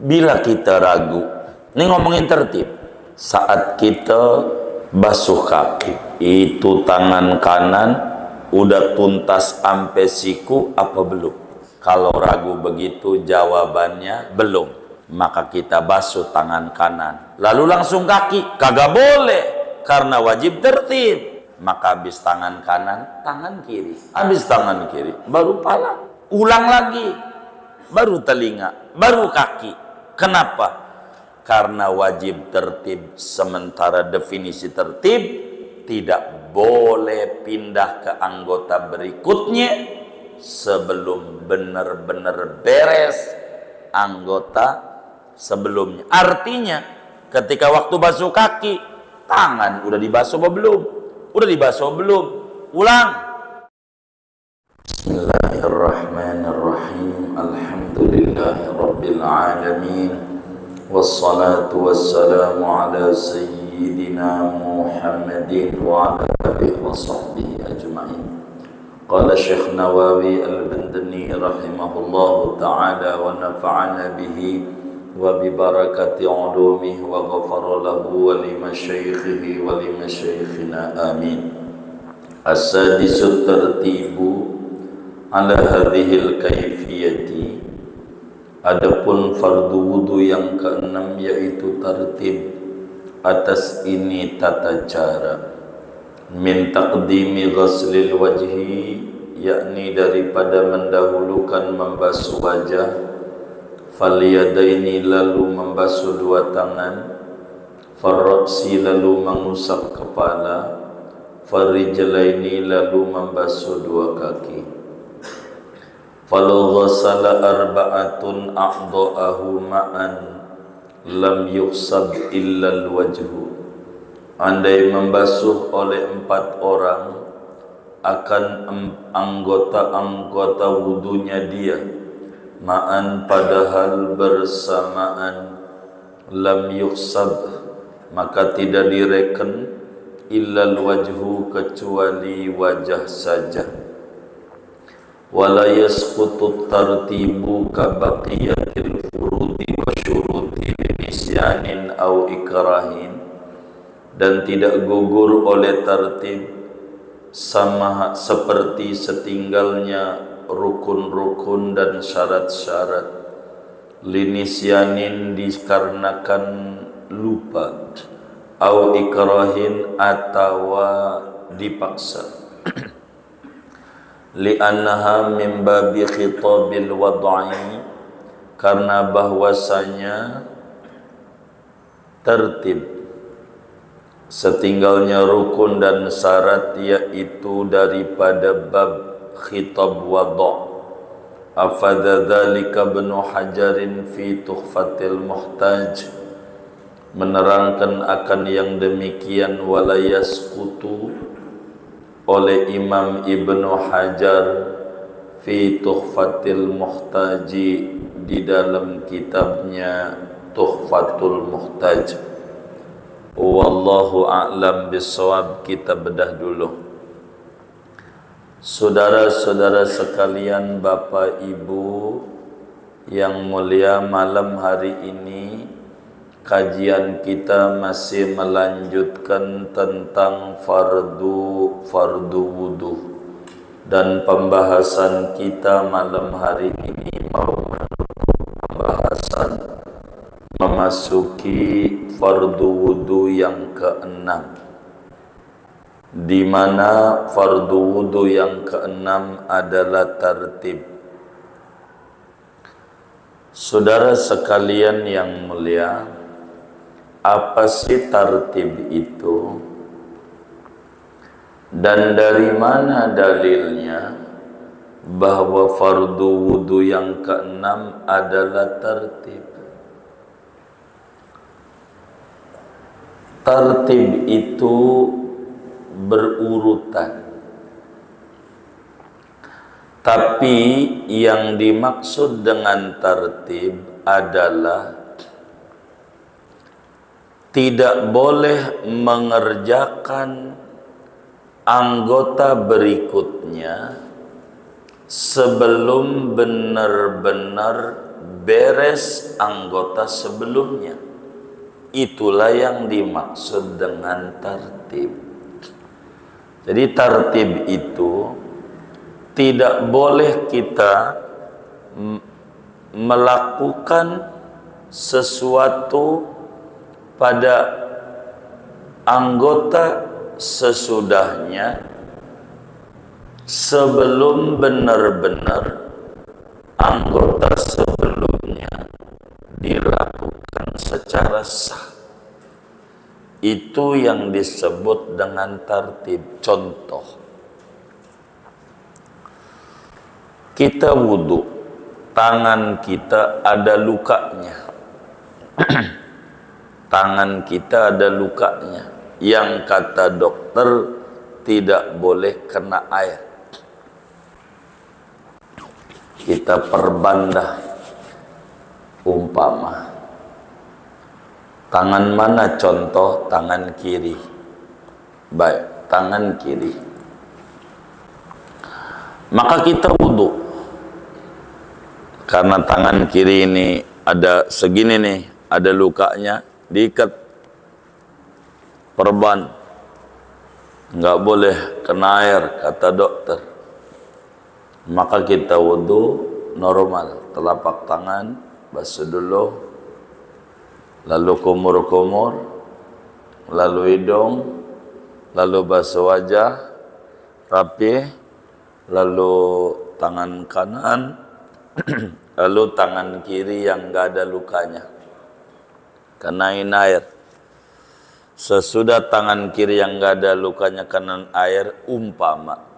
Bila kita ragu, ini ngomongin tertib, saat kita basuh kaki, itu tangan kanan udah tuntas sampai siku apa belum? Kalau ragu begitu jawabannya belum, maka kita basuh tangan kanan lalu langsung kaki, kagak boleh karena wajib tertib. Maka habis tangan kanan, tangan kiri, habis tangan kiri baru pala, ulang lagi, baru telinga, baru kaki. Kenapa? Karena wajib tertib. Sementara definisi tertib tidak boleh pindah ke anggota berikutnya sebelum benar-benar beres anggota sebelumnya. Artinya ketika waktu basuh kaki, tangan udah dibasuh apa belum? Udah dibasuh belum? Ulang. Bismillahirrahmanirrahim. Alhamdulillahirabbil alamin. Wassalatu wassalamu ala sayyidina Muhammadin wa ala alihi wa sahbihi ajma'in. Qala Syekh Nawawi Al-Bandani rahimahullahu ta'ala wa nafa'ana bihi wa bi barakati ulumihi wa ghafara lahu wa li masyaikhihi wa li masyaikhina amin. As-sadisu tartibu ala hadhil kaifiyati. Adapun fardu wudu yang keenam yaitu tertib atas ini tata cara. Min taqdimi ghaslil wajhi, yakni daripada mendahulukan membasuh wajah, fal yadaini lalu membasuh dua tangan, farra'si lalu mengusap kepala, farijlaini lalu membasuh dua kaki. Falau ghassala arba'atun a'dha'ahu ma'an lam yuhsab illa al-wajhu. Andai membasuh oleh 4 orang akan anggota-anggota wudunya dia, ma'an padahal bersamaan, lam yuhsab maka tidak direken, illa al-wajhu kecuali wajah saja. Wala yasqutu tartibu ka baqiyatil furudi wa syuruti nisyanin au ikrahin, dan tidak gugur oleh tertib sama seperti setinggalnya rukun-rukun dan syarat-syarat, linisyanin dikarenakan lupa, au ikrahin atau dipaksa. Li'annaha min babi khitabil wad'i, karena bahwasanya tertib setinggalnya rukun dan syarat yaitu daripada bab khitab wad'a. Afadha dzalika Ibnu Hajarin fi Tuhfatil Muhtaj, menerangkan akan yang demikian wala yasqutu oleh Imam Ibnu Hajar fi Tuhfatil Muhtaji, di dalam kitabnya Tuhfatul Muhtaj. Wallahu a'lam bissawab. Kita bedah dulu. Saudara-saudara sekalian, Bapak Ibu yang mulia, malam hari ini kajian kita masih melanjutkan tentang fardu wudu, dan pembahasan kita malam hari ini mau menutup pembahasan memasuki fardu wudu yang keenam, di mana fardu wudu yang keenam adalah tertib. Saudara sekalian yang mulia, apa sih tertib itu? Dan dari mana dalilnya bahwa fardu wudu yang keenam adalah tertib? Tertib itu berurutan, tapi yang dimaksud dengan tertib adalah tidak boleh mengerjakan anggota berikutnya sebelum benar-benar beres anggota sebelumnya. Itulah yang dimaksud dengan tertib. Jadi tertib itu tidak boleh kita melakukan sesuatu pada anggota sesudahnya sebelum benar-benar anggota sebelumnya dilakukan secara sah. Itu yang disebut dengan tertib. Contoh, kita wudhu, tangan kita ada lukanya. Tangan kita ada lukanya. Yang kata dokter tidak boleh kena air. Kita perbandah, umpama tangan mana contoh? Tangan kiri. Baik, tangan kiri. Maka kita wudhu. Karena tangan kiri ini ada segini nih, ada lukanya, diikat, perban. Nggak boleh kena air, kata dokter. Maka kita wudhu normal. Telapak tangan, basuh dulu, lalu kumur-kumur, lalu hidung, lalu basuh wajah, rapi, lalu tangan kanan, lalu tangan kiri yang enggak ada lukanya, kenain air. Sesudah tangan kiri yang enggak ada lukanya kena air, umpama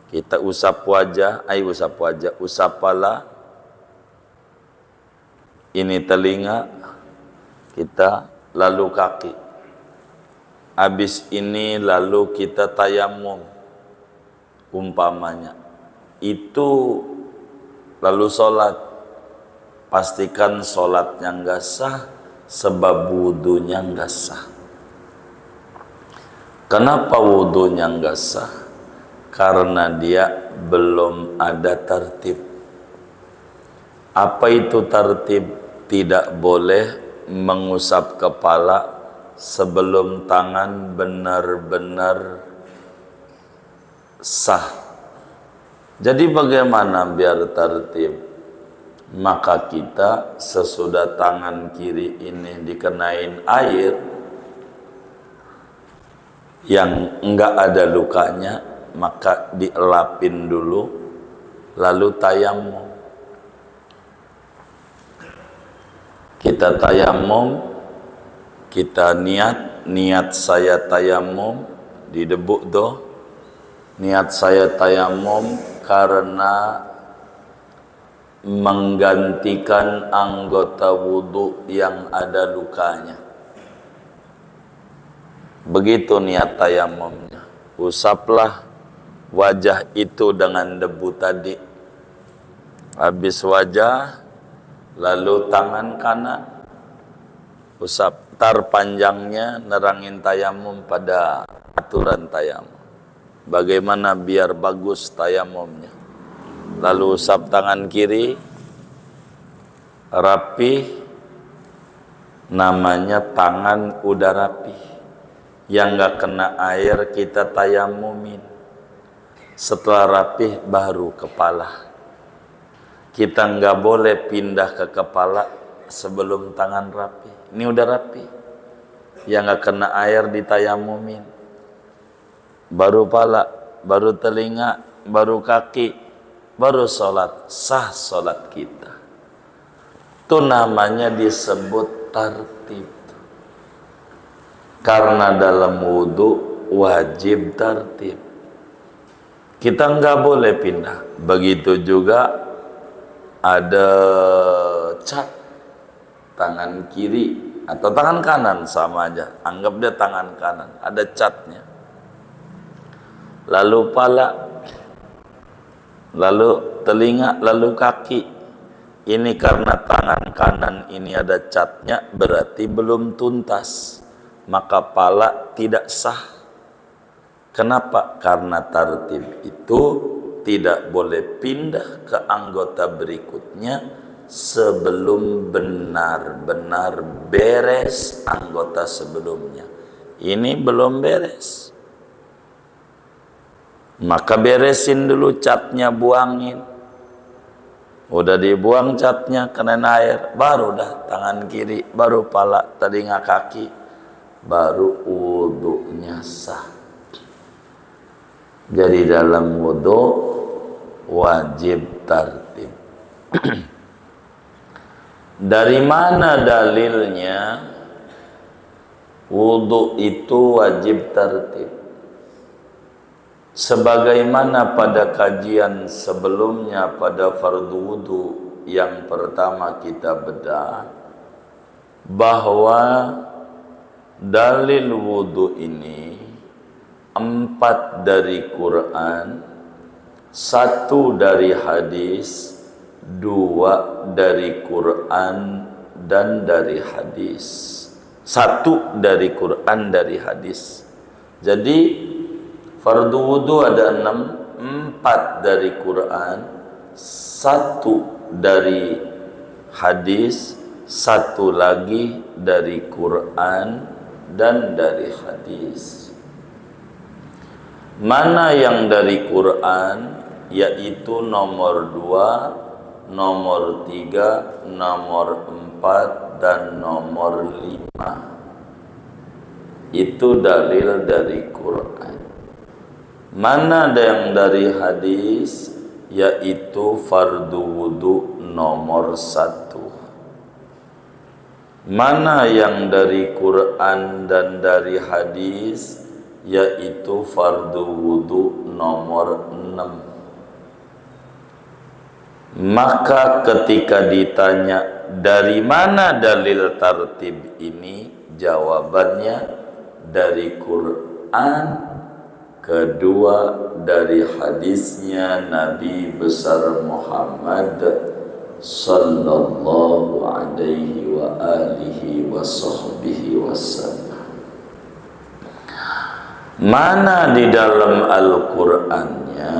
kita usap wajah, usap pala, ini telinga kita, lalu kaki. Habis ini lalu kita tayamum, umpamanya. Itu lalu sholat. Pastikan sholatnya enggak sah, sebab wudhunya enggak sah. Kenapa wudhunya enggak sah? Karena dia belum ada tertib. Apa itu tertib? Tidak boleh mengusap kepala sebelum tangan benar-benar sah. Jadi bagaimana biar tertib? Maka kita sesudah tangan kiri ini dikenain air yang enggak ada lukanya, maka dielapin dulu, lalu tayamum. Kita tayamum, kita niat saya tayamum, didebuk doh. Niat saya tayamum karena menggantikan anggota wudhu yang ada lukanya. Begitu niat tayamumnya. Usaplah wajah itu dengan debu tadi. Habis wajah, lalu tangan kanan usap. Tar panjangnya nerangin tayamum pada aturan tayamum. Bagaimana biar bagus tayamumnya. Lalu usap tangan kiri, rapi, namanya tangan udah rapi. Yang gak kena air kita tayamumin. Setelah rapi baru kepala. Kita nggak boleh pindah ke kepala sebelum tangan rapi. Ini udah rapi. Yang nggak kena air ditayamumin. Baru pala, baru telinga, baru kaki, baru sholat. Sah sholat kita. Itu namanya disebut tertib. Karena dalam wudhu wajib tertib. Kita nggak boleh pindah. Begitu juga ada cat tangan kiri atau tangan kanan sama aja, anggap dia tangan kanan, ada catnya, lalu pala, lalu telinga, lalu kaki. Ini karena tangan kanan ini ada catnya, berarti belum tuntas, maka pala tidak sah. Kenapa? Karena tertib itu tidak boleh pindah ke anggota berikutnya sebelum benar-benar beres anggota sebelumnya. Ini belum beres, maka beresin dulu catnya, buangin. Udah dibuang catnya, kena air, baru dah tangan kiri, baru pala, telinga kaki, baru wudunya sah. Jadi dalam wudu wajib tartib. Dari mana dalilnya wudu itu wajib tartib? Sebagaimana pada kajian sebelumnya pada fardu wudu yang pertama kita bedah, bahwa dalil wudu ini 4 dari Quran, 1 dari hadis, 2 dari Quran dan dari hadis. 1 dari Quran, dari hadis. Jadi fardu wudu ada 6, 4 dari Quran, 1 dari hadis, 1 lagi dari Quran dan dari hadis. Mana yang dari Quran? Yaitu nomor 2, nomor 3, nomor 4, dan nomor 5. Itu dalil dari Quran. Mana yang dari hadis? Yaitu fardu wudu nomor 1. Mana yang dari Quran dan dari hadis? Yaitu fardu wudu nomor 6. Maka ketika ditanya dari mana dalil tartib ini, jawabannya dari Quran, kedua dari hadisnya Nabi besar Muhammad sallallahu alaihi wa alihi wa sahbihi wasallam. Mana di dalam Al-Qur'annya?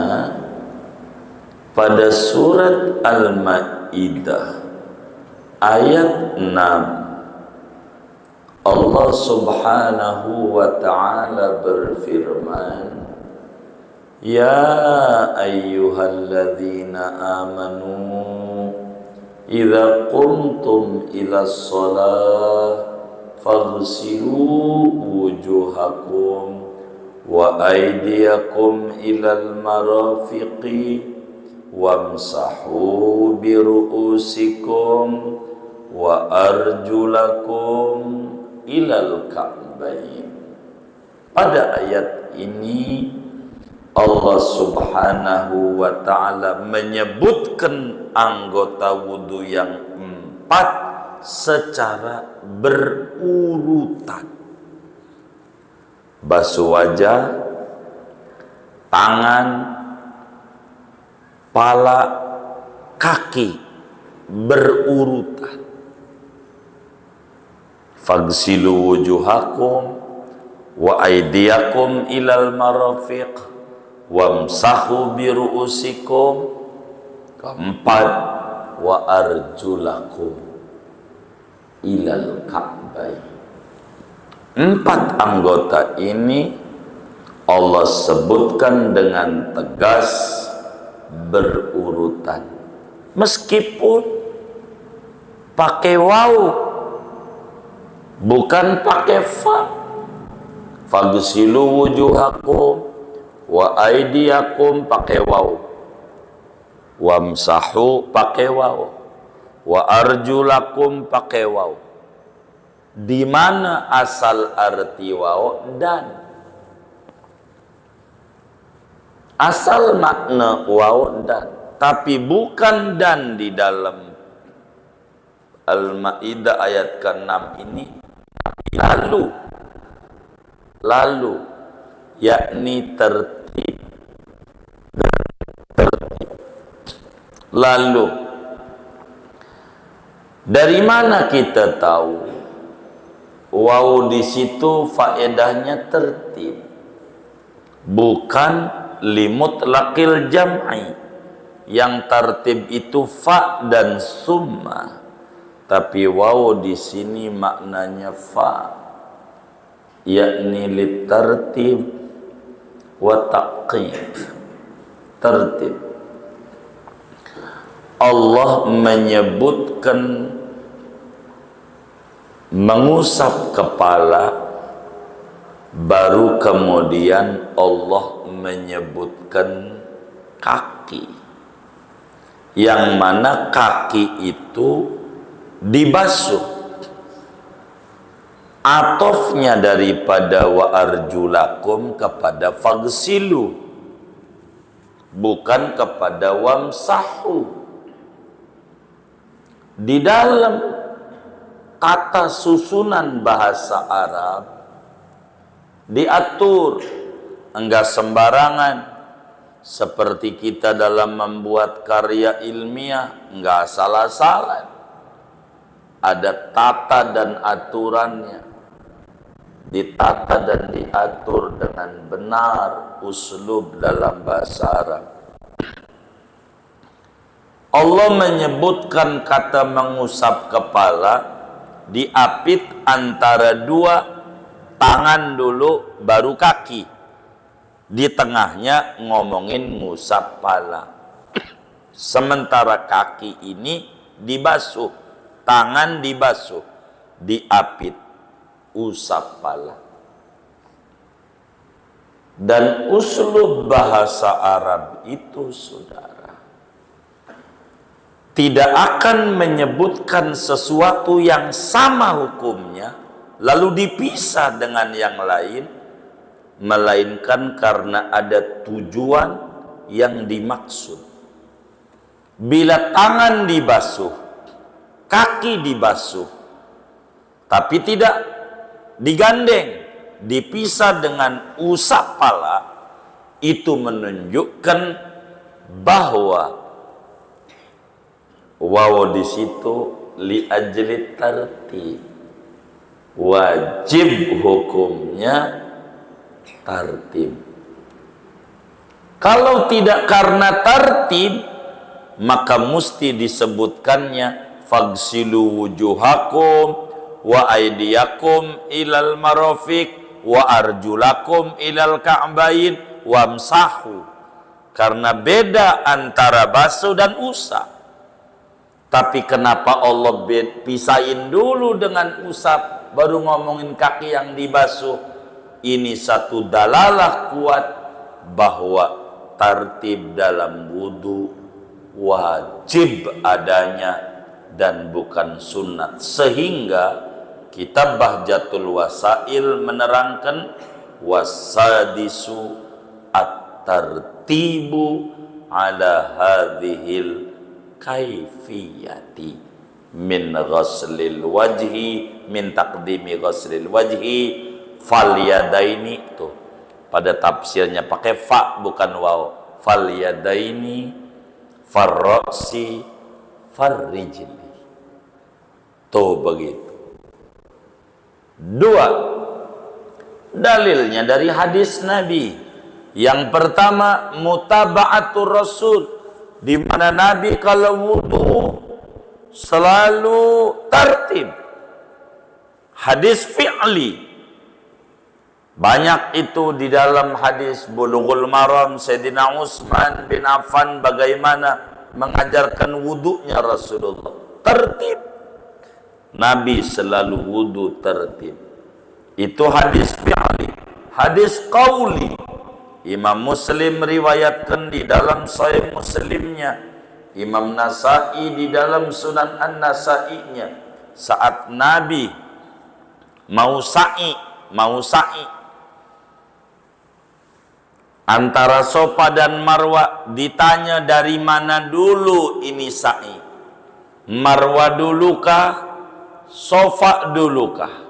Pada surat Al-Maidah ayat 6, Allah subhanahu wa ta'ala berfirman, Ya ayyuhalladzina amanu idza qumtum ila shalah faghsilu wujuhakum wa aydiyakum ilal marafiqi wamsahu biru'usikum wa arjulakum ilal ka'bayn. Pada ayat ini Allah subhanahu wa ta'ala menyebutkan anggota wudu yang 4 secara berurutan. Basuh wajah, tangan, kepala, kaki, berurutan. Fagsilu wujuhakum wa aydiyakum ilal marafiq wamsahu biru'usikum. Keempat, wa arjulakum ilal ka'bayn. 4 anggota ini Allah sebutkan dengan tegas berurutan, meskipun pakai waw, bukan pakai fa. Fagsilu wujuhakum wa aydiyakum pakai waw, wamsahu pakai waw, wa arjulakum pakai waw. Di mana asal arti waw? Dan. Asal makna waw dan, tapi bukan dan di dalam Al-Maidah ayat ke-6 ini. Lalu yakni tertib. Lalu dari mana kita tahu waw di situ faedahnya tertib? Bukan limutlaqil jam'i, Yang tartib itu fa dan summa, tapi waw di sini maknanya fa, yakni litartib wa taqid. Tertib. Allah menyebutkan mengusap kepala, baru kemudian Allah menyebutkan kaki, yang mana kaki itu dibasuh. Atofnya daripada wa arjulakum kepada fagsilu, bukan kepada wamsahu. Di dalam kata susunan bahasa Arab diatur, enggak sembarangan. Seperti kita dalam membuat karya ilmiah, enggak salah-salah. Ada tata dan aturannya, ditata dan diatur dengan benar uslub dalam bahasa Arab. Allah menyebutkan kata mengusap kepala diapit antara dua tangan dulu baru kaki. Di tengahnya ngomongin ngusap pala. Sementara kaki ini dibasuh, tangan dibasuh, diapit, usap pala. Dan uslub bahasa Arab itu, saudara, tidak akan menyebutkan sesuatu yang sama hukumnya lalu dipisah dengan yang lain, melainkan karena ada tujuan yang dimaksud. Bila tangan dibasuh, kaki dibasuh, tapi tidak digandeng, dipisah dengan usap pala, itu menunjukkan bahwa waw di situ li ajli tartib, wajib hukumnya tartib. Kalau tidak karena tartib, maka mesti disebutkannya fagsilu wujuhakum wa aydiyakum ilal marafiq wa arjulakum ilal ka'bain wamsahu. Karena beda antara basuh dan usap. Tapi kenapa Allah pisahin dulu dengan usap, baru ngomongin kaki yang dibasuh? Ini satu dalalah kuat bahwa tartib dalam wudu wajib adanya dan bukan sunnat. Sehingga kitab Bahjatul Wasail menerangkan wasadisu at-tartibu ala hadhil kaifiyati min ghaslil wajhi, min taqdimi ghaslil wajhi fal yadaini. Tuh pada tafsirnya pakai fa bukan waw, fal yadaini farrasi farrijli. Tuh begitu. Dua dalilnya dari hadis Nabi. Yang pertama mutaba'atur Rasul, di mana Nabi kalau wudu selalu tertib. Hadis fi'li banyak itu di dalam hadis Bulughul Maram Sayyidina Utsman bin Affan bagaimana mengajarkan wudunya Rasulullah. Tertib. Nabi selalu wudu tertib. Itu hadis fi'li. Hadis qauli, Imam Muslim riwayatkan di dalam Sahih Muslimnya, Imam Nasai di dalam Sunan An-Nasai'nya, saat Nabi mau sa'i antara Safa dan Marwa, ditanya dari mana dulu ini sa'i, Marwa dulukah, Safa dulukah?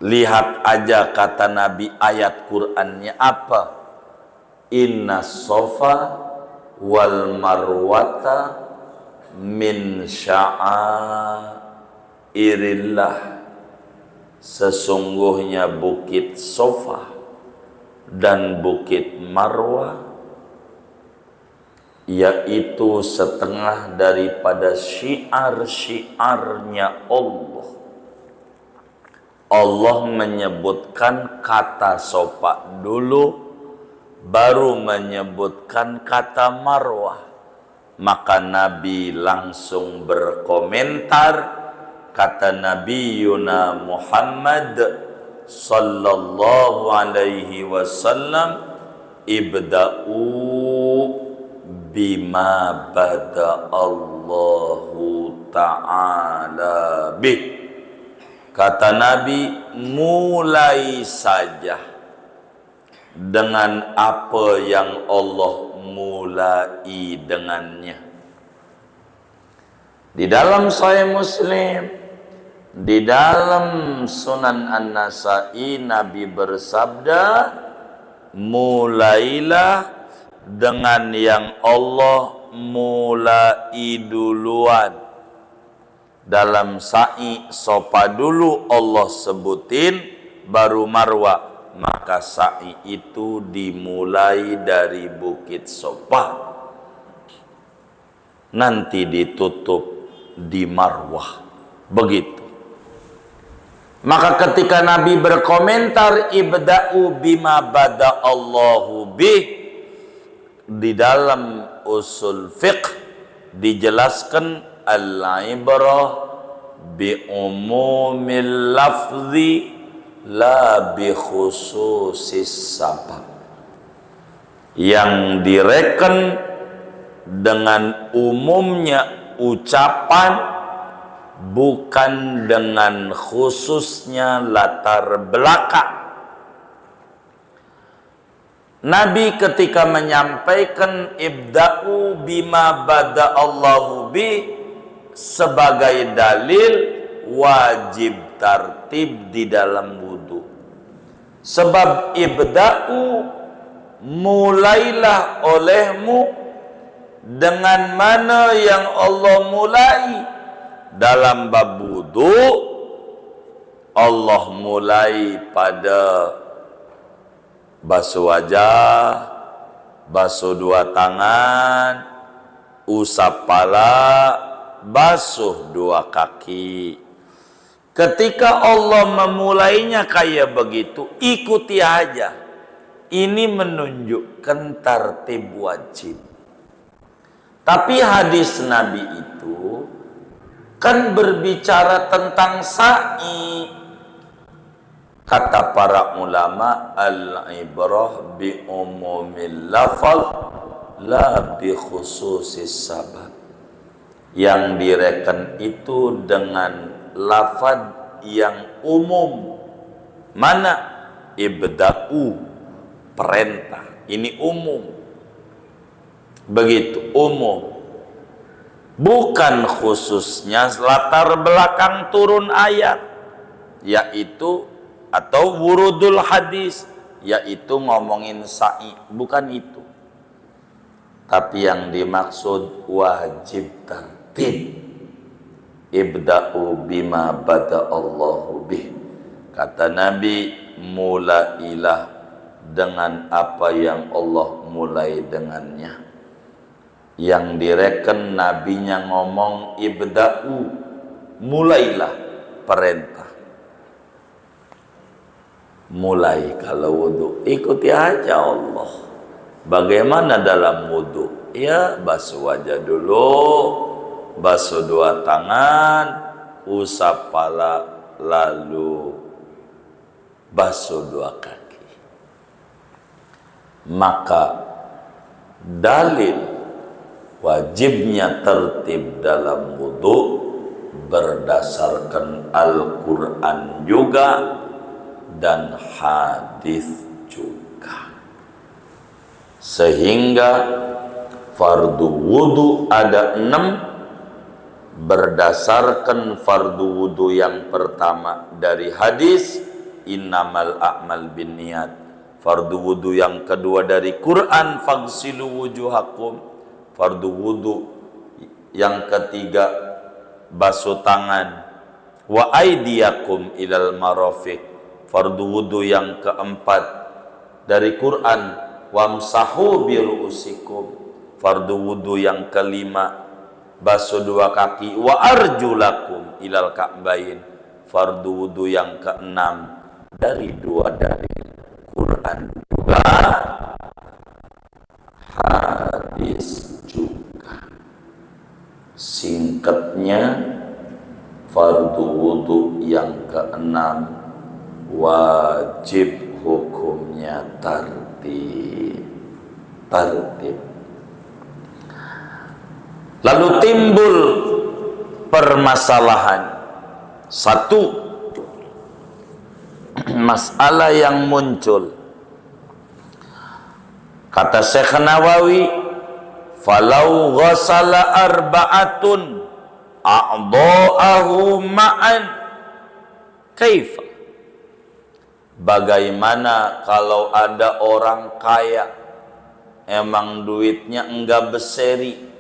Lihat aja kata Nabi, ayat Qur'annya apa? Inna Safa wal Marwata min sya'airillah. Sesungguhnya bukit Safa dan bukit Marwa yaitu setengah daripada syiar-syiarnya Allah. Allah menyebutkan kata sofa dulu, baru menyebutkan kata marwah. Maka Nabi langsung berkomentar, kata Nabi Yuna Muhammad sallallahu alaihi wasallam, ibda'u bima bada Allahu ta'ala bih. Kata Nabi, mulai saja dengan apa yang Allah mulai dengannya. Di dalam Sahih Muslim, di dalam Sunan An-Nasa'i, Nabi bersabda, mulailah dengan yang Allah mulai duluan. Dalam sa'i sofa dulu Allah sebutin, baru marwah. Maka sa'i itu dimulai dari Bukit Sofa, nanti ditutup di marwah. Begitu. Maka ketika Nabi berkomentar ibda'u bima bada Allahu bih, di dalam usul fiqh dijelaskan al-ibrah bi umumil lafzi la bi khususis sabab. Yang direken dengan umumnya ucapan, bukan dengan khususnya latar belakang. Nabi ketika menyampaikan ibda'u bima bada Allahu bi sebagai dalil wajib tartib di dalam wudu. Sebab ibda'u, mulailah olehmu dengan mana yang Allah mulai. Dalam bab wudu, Allah mulai pada basuh wajah, basuh dua tangan, usap pala, basuh dua kaki. Ketika Allah memulainya kayak begitu, ikuti aja. Ini menunjukkan tartib wajib. Tapi hadis Nabi itu kan berbicara tentang sa'i. Kata para ulama, al-ibrah bi umumil lafaz la bi khususis sabab. Yang direken itu dengan lafaz yang umum. Mana? Ibda'u, perintah. Ini umum. Begitu, umum. Bukan khususnya latar belakang turun ayat, yaitu atau wurudul hadis, yaitu ngomongin sa'i, bukan itu. Tapi yang dimaksud wajib tartib. Ibda'u bima bada Allahu bih. Kata Nabi, mulailah dengan apa yang Allah mulai dengannya. Yang direken nabinya ngomong ibda'u, mulailah, perintah. Mulai kalau wudu, ikuti aja Allah. Bagaimana dalam wudu? Ya, basuh wajah dulu, basuh dua tangan, usap pala, lalu basuh dua kaki. Maka dalil wajibnya tertib dalam wudu berdasarkan Al-Quran juga dan hadis juga. Sehingga fardu wudu ada 6 berdasarkan fardu wudu yang pertama dari hadis innamal a'mal binniyat. Fardu wudu yang kedua dari Quran fagsilu wujuhakum. Fardu wudu yang ketiga basuh tangan wa aidiyakum ilal marafiq. Fardu wudu yang keempat dari Quran wamsahu biru'usikum. fardu wudu yang kelima, basuh dua kaki, wa arjulakum ilal ka'bain, fardu wudu yang keenam, dari dua dalil Quran juga, hadis juga. Singkatnya, fardu wudu yang keenam wajib hukumnya tertib. Lalu timbul permasalahan. Satu, masalah yang muncul, kata Syekh Nawawi, falau ghassala arba'atun a'dha'ahu ma'an kaifa, bagaimana kalau ada orang kaya, emang duitnya enggak berseri,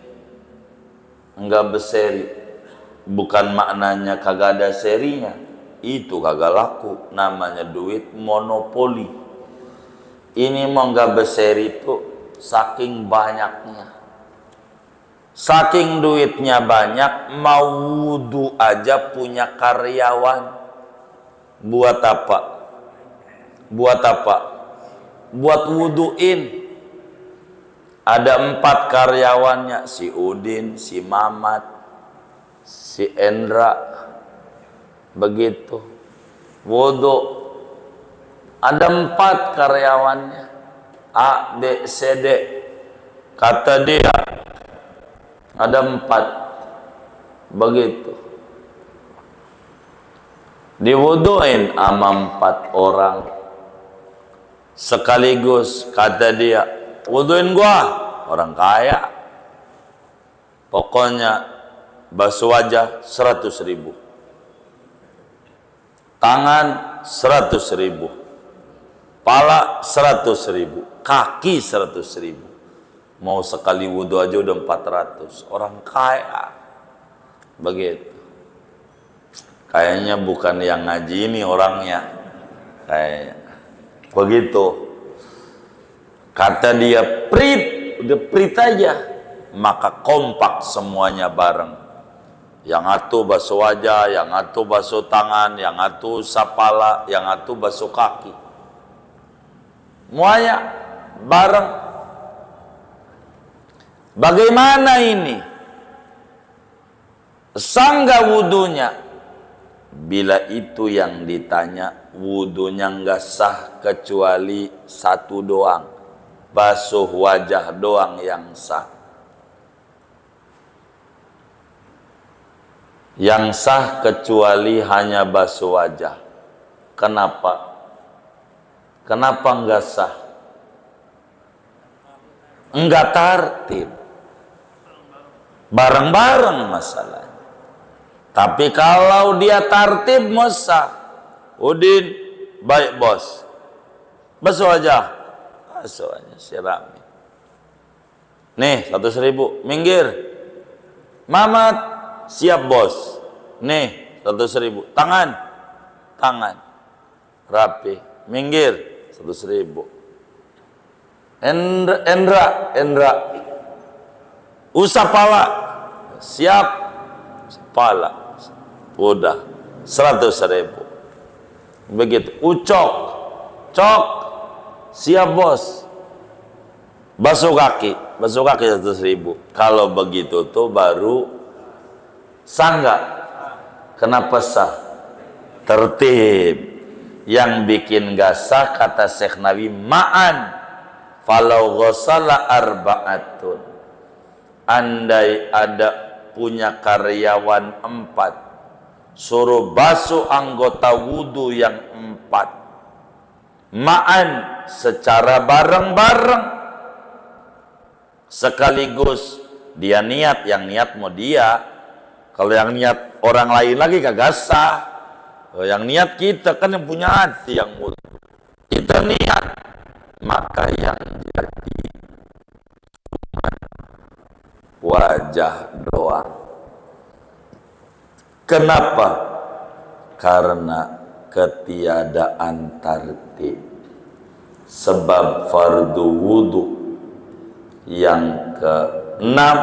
bukan maknanya kagak ada serinya, itu kagak laku, namanya duit monopoli. Ini mau enggak berseri itu saking banyaknya, saking duitnya banyak, mau wudu aja punya karyawan. Buat apa? Buat wuduin. Ada 4 karyawannya, si Udin, si Mamat, si Endra, begitu wudu. Ada 4 karyawannya, A, B, C, D. Kata dia ada 4, begitu diwuduin sama 4 orang sekaligus. Kata dia, wuduin gua, orang kaya, pokoknya basuh wajah 100.000, tangan 100.000, pala 100.000, kaki 100.000. Mau sekali wudu aja udah 400. Orang kaya, begitu. Kayaknya bukan yang ngaji ini orangnya, kayak begitu. Kata dia, udah prit aja, maka kompak semuanya bareng. Yang atuh basuh wajah, yang atuh basuh tangan, yang atuh sapala, yang atuh basuh kaki. Semuanya bareng. Bagaimana ini? Sah nggak wudunya? Bila itu yang ditanya, wudunya nggak sah kecuali satu doang, basuh wajah doang yang sah. Yang sah kecuali hanya basuh wajah. Kenapa? Kenapa nggak sah? Enggak tertib, bareng-bareng masalahnya. Tapi kalau dia tertib, sah. Udin, baik bos, basuh wajah, sirami. Nih 100.000, minggir. Mamat, siap bos. Nih 100.000, tangan, rapi, minggir 100.000. Endra, usap pala, siap, pala, udah 100.000. Begitu. Cok, siap bos. Basuh kaki 100.000. Kalau begitu tuh baru sah nggak? Kenapa sah? Tertib. Yang bikin nggak sah, kata Syekh Nawawi, ma'an falau ghassala arba'atun, andai ada punya karyawan 4, suruh basuh anggota wudu yang 4, ma'an secara bareng-bareng, sekaligus. Dia niat, yang niat mau dia. Kalau yang niat orang lain lagi kagak sah. Yang niat kita kan yang punya hati, yang wudu kita niat, maka yang jadi cuma wajah doang. Kenapa? Karena ketiadaan tertib. Sebab fardu wudu yang keenam,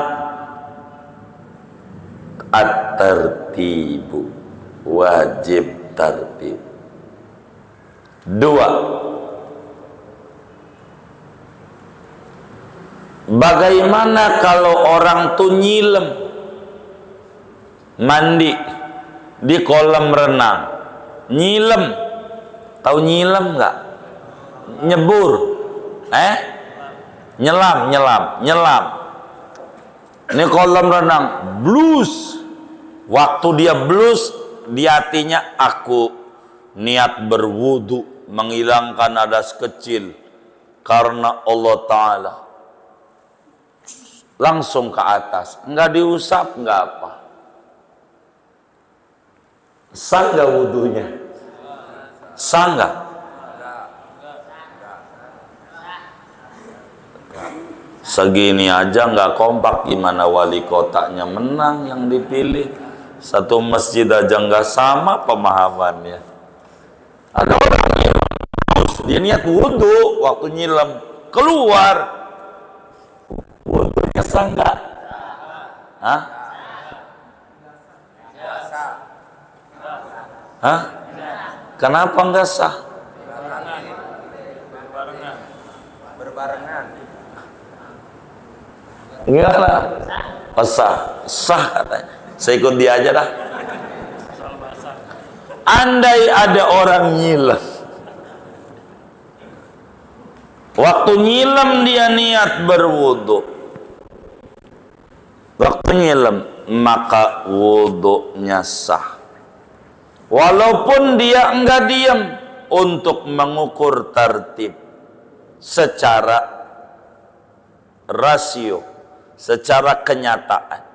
at-tartibu, wajib tertib. Dua, bagaimana kalau orang tuh nyilem mandi di kolam renang, nyilem, tahu nyilem nggak? Nyebur, nyelam. Ini kolam renang, blus. Waktu dia blus, di hatinya aku niat berwudu menghilangkan hadas kecil karena Allah Ta'ala. Langsung ke atas, nggak diusap, nggak apa. Sah nggak wudunya? Sah nggak? Segini aja nggak kompak, gimana wali kotanya menang yang dipilih? Satu masjid aja nggak sama pemahamannya. Ada orang yang dia niat wudu waktu nyilam, keluar wudunya sah nggak? Hah? Hah? Kenapa nggak sah? Berbarengan. Enggak lah. Sah, sah katanya. Saya ikut dia aja dah. Andai ada orang nyilem, waktu nyilem dia niat berwudu, waktu nyilem maka wudunya sah. Walaupun dia enggak diam untuk mengukur tertib secara rasio, secara kenyataan.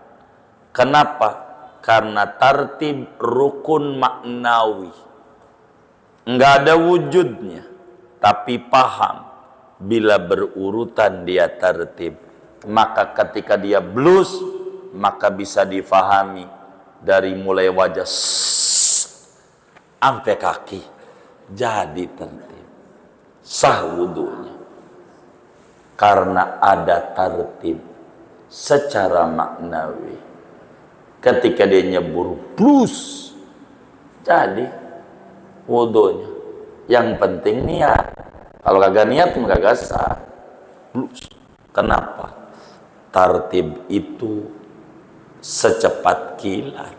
Kenapa? Karena tertib rukun maknawi, enggak ada wujudnya, tapi paham bila berurutan dia tertib. Maka ketika dia blus, maka bisa difahami dari mulai wajah sampai kaki jadi tertib, sah wudunya karena ada tertib secara maknawi. Ketika dia nyebur plus jadi wudunya. Yang penting niat. Kalau kagak niat maka kagak sah. Plus. Kenapa? Tertib itu secepat kilat.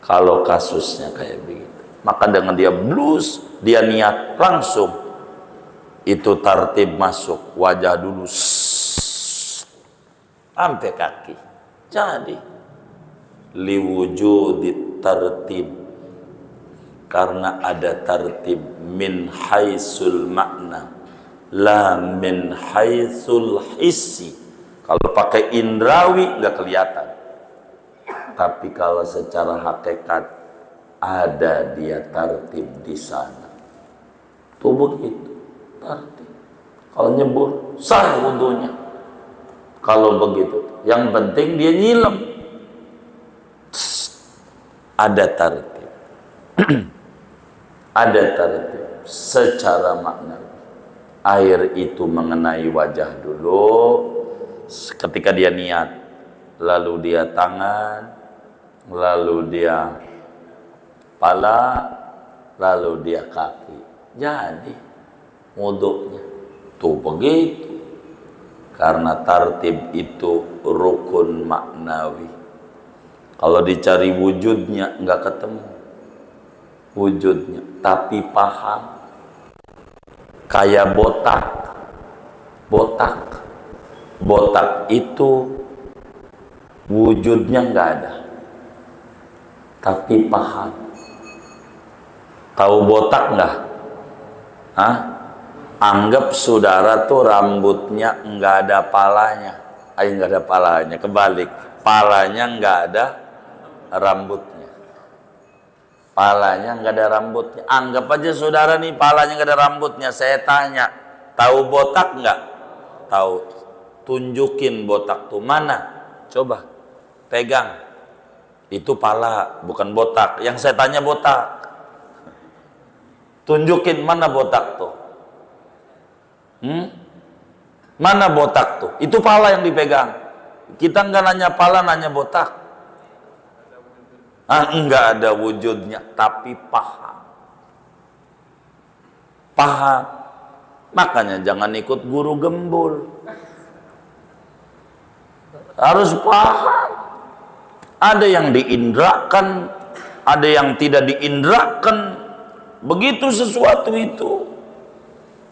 Kalau kasusnya kayak begitu, maka dengan dia blus, dia niat langsung, itu tertib masuk. Wajah dulu sampai kaki jadi liwujudit tertib, karena ada tertib min haisul makna la min haisul hissi. Kalau pakai indrawi nggak kelihatan, tapi kalau secara hakikat ada dia tertib di sana. Tuh begitu tertib. Kalau nyebur sah wudunya. Kalau begitu, yang penting dia nyilem. Ada tertib. Ada tertib secara makna. Air itu mengenai wajah dulu ketika dia niat, lalu dia tangan, lalu dia pala, lalu dia kaki. Jadi wudunya tuh begitu. Karena tertib itu rukun maknawi. Kalau dicari wujudnya nggak ketemu wujudnya, tapi paham. Kayak botak itu wujudnya nggak ada, tapi paham. Tahu botak nggak? Hah? Anggap saudara tuh rambutnya nggak ada palanya. Nggak ada palanya, kebalik. Palanya nggak ada rambutnya. Palanya nggak ada rambutnya. Anggap aja saudara nih palanya nggak ada rambutnya. Saya tanya, tahu botak nggak? Tahu. Tunjukin botak tuh mana? Coba pegang. Itu pala, bukan botak. Yang saya tanya botak. Tunjukin mana botak tuh. Mana botak tuh? Itu pala yang dipegang. Kita nggak nanya pala, nanya botak. Enggak ada wujudnya, tapi paham. Paham. Makanya jangan ikut guru gembul. Harus paham. Ada yang diindrakan, ada yang tidak diindrakan. Begitu sesuatu itu.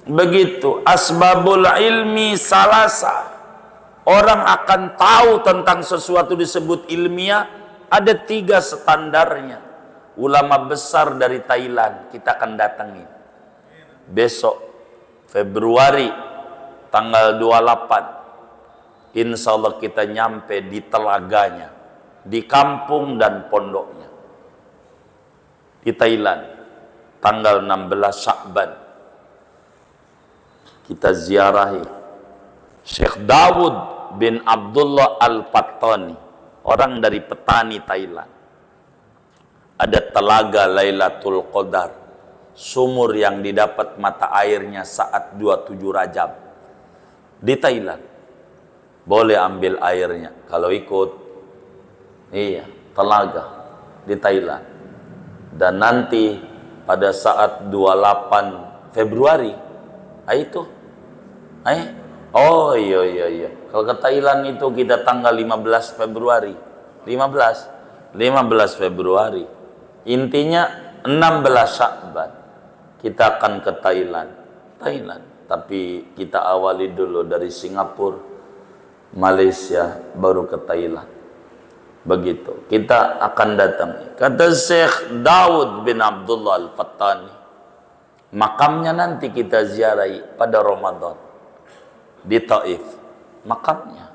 Begitu. Asbabul ilmi salasa. Orang akan tahu tentang sesuatu disebut ilmiah, ada 3 standarnya. Ulama besar dari Thailand kita akan datangi besok Februari tanggal 28. Insya Allah kita nyampe di telaganya, di kampung dan pondoknya di Thailand tanggal 16 Sya'ban. Kita ziarahi Syekh Dawud bin Abdullah Al-Pattani, orang dari petani Thailand. Ada telaga Lailatul Qadar, sumur yang didapat mata airnya saat 27 Rajab di Thailand. Boleh ambil airnya kalau ikut. Iya, telaga di Thailand. Dan nanti pada saat 28 Februari, itu oh iya. Kalau ke Thailand itu kita tanggal 15 Februari. 15 Februari. Intinya 16 Sya'ban. Kita akan ke Thailand. Tapi kita awali dulu dari Singapura, Malaysia, baru ke Thailand. Begitu. Kita akan datang. Kata Syekh Dawud bin Abdullah Al-Fattani, makamnya nanti kita ziarahi pada Ramadan di Taif, makamnya.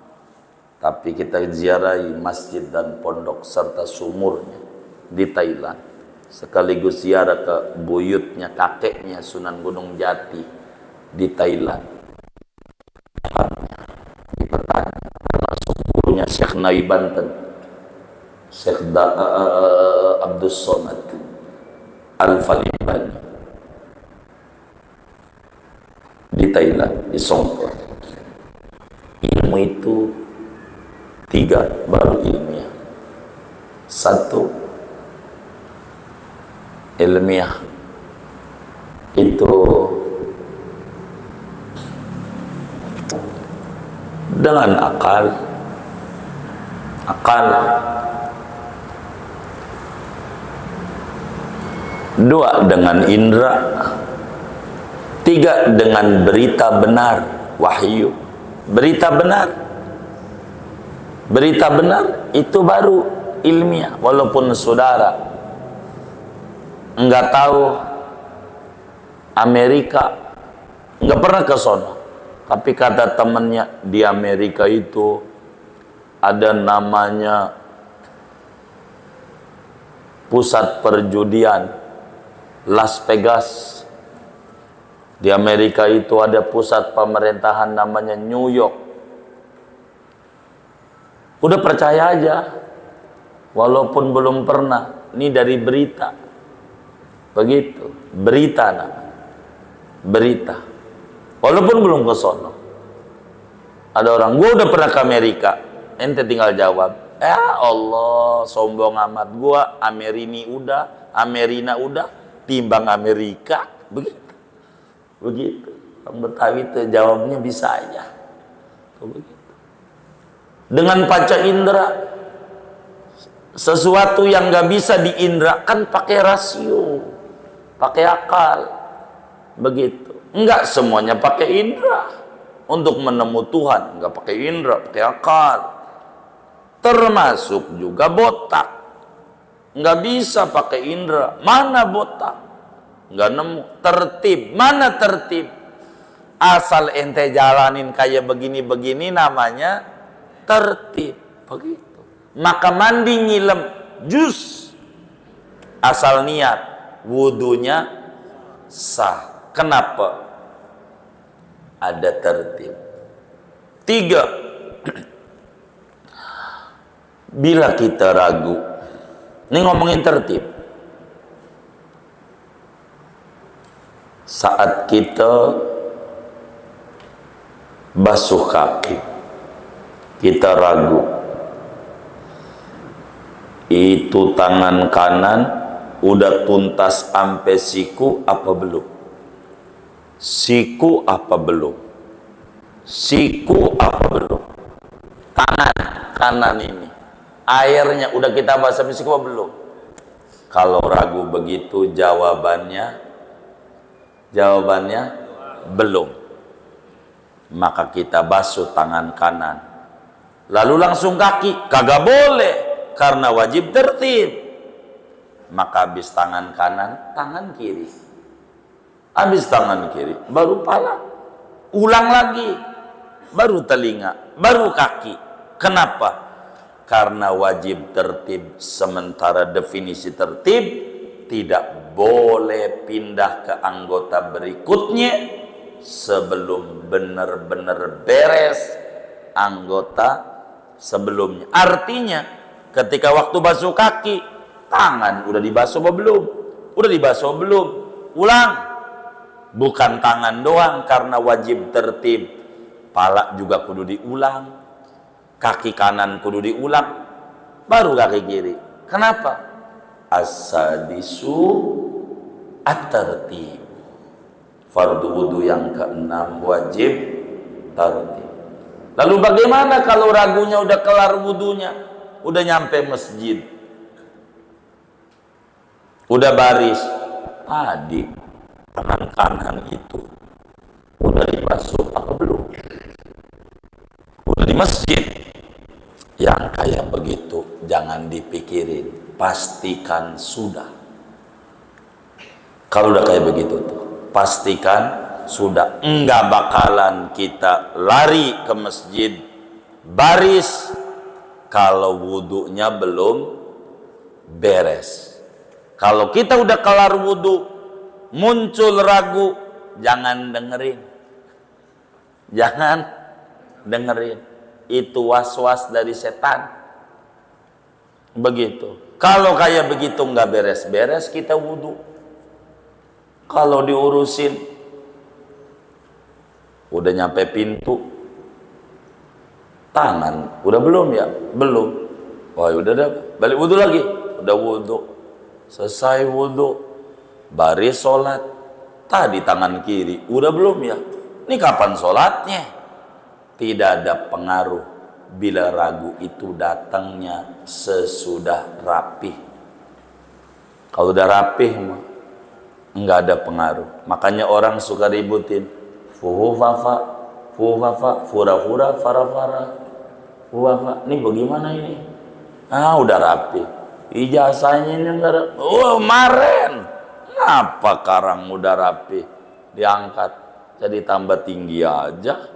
Tapi kita ziarahi masjid dan pondok serta sumurnya di Thailand, sekaligus ziarah ke buyutnya kakeknya Sunan Gunung Jati di Thailand, di petani, termasuk gurunya Syekh Nai Banten, Syekh Abdul Somad Al-Falibani di Thailand, di Songkor. Ilmu itu 3 baru ilmiah. 1, ilmiah itu dengan akal. 2 dengan indera. 3 dengan berita benar, wahyu. Berita benar itu baru ilmiah. Walaupun saudara enggak tahu Amerika, enggak pernah ke sono, tapi kata temannya di Amerika itu ada namanya pusat perjudian Las Vegas. Di Amerika itu ada pusat pemerintahan namanya New York. Udah percaya aja, walaupun belum pernah. Ini dari berita. Begitu, berita namanya. Berita. Walaupun belum ke sono. Ada orang, gua udah pernah ke Amerika. Ente tinggal jawab, ya Allah, sombong amat. Gua Amerini udah, Amerina udah, timbang Amerika. Begitu. Orang Betawi itu jawabnya bisa aja. Begitu. Dengan panca indera, sesuatu yang nggak bisa diindrakan pakai rasio, pakai akal. Begitu. Enggak semuanya pakai indera. Untuk menemu Tuhan, nggak pakai indera, pakai akal. Termasuk juga botak. Nggak bisa pakai indera. Mana botak? Nggak nemu. Tertib, mana tertib? Asal ente jalanin kayak begini-begini namanya tertib. Begitu. Maka mandi nyilem jus, asal niat wudunya sah. Kenapa? Ada tertib. 3, bila kita ragu, ini ngomongin tertib, saat kita basuh kaki, kita ragu, itu tangan kanan udah tuntas sampai siku apa belum? Siku apa belum? Siku apa belum? Tangan kanan ini airnya udah kita basah siku apa belum? Kalau ragu begitu jawabannya belum. Maka kita basuh tangan kanan. Lalu langsung kaki, kagak boleh karena wajib tertib. Maka habis tangan kanan, tangan kiri. Habis tangan kiri, baru pala. Ulang lagi, baru telinga, baru kaki. Kenapa? Karena wajib tertib, sementara definisi tertib tidak boleh pindah ke anggota berikutnya sebelum benar-benar beres anggota sebelumnya. Artinya ketika waktu basuh kaki, tangan udah dibasuh apa belum? Udah dibasuh belum? Ulang. Bukan tangan doang karena wajib tertib, pala juga kudu diulang, kaki kanan kudu diulang, baru kaki kiri. Kenapa? As-sadisu at-tartib. Fardu wudu yang keenam wajib tertib. Lalu bagaimana kalau ragunya udah kelar wudunya, udah nyampe masjid, udah baris, tadi tangan kanan itu udah dibasuh apa belum? Udah di masjid. Yang kayak begitu jangan dipikirin, pastikan sudah. Kalau udah kayak begitu tuh, pastikan sudah. Enggak bakalan kita lari ke masjid baris kalau wudunya belum beres. Kalau kita udah kelar wudu, muncul ragu, jangan dengerin. Jangan dengerin. Itu was-was dari setan. Begitu. Kalau kayak begitu nggak beres-beres, kita wudu. Kalau diurusin, udah nyampe pintu, tangan udah belum ya? Belum. Oh udah dah, balik wudu lagi. Udah wudu, selesai wudu, baris sholat. Tadi tangan kiri, udah belum ya? Ini kapan sholatnya? Tidak ada pengaruh bila ragu itu datangnya sesudah rapih. Kalau udah rapih mah enggak ada pengaruh. Makanya orang suka ributin fuhu fafa, fura fura, fara fara, fuhafa. Ini bagaimana ini? Ah udah rapih. Ijazahnya ini enggak ada. Oh maren. Ngapa karang udah rapih diangkat jadi tambah tinggi aja?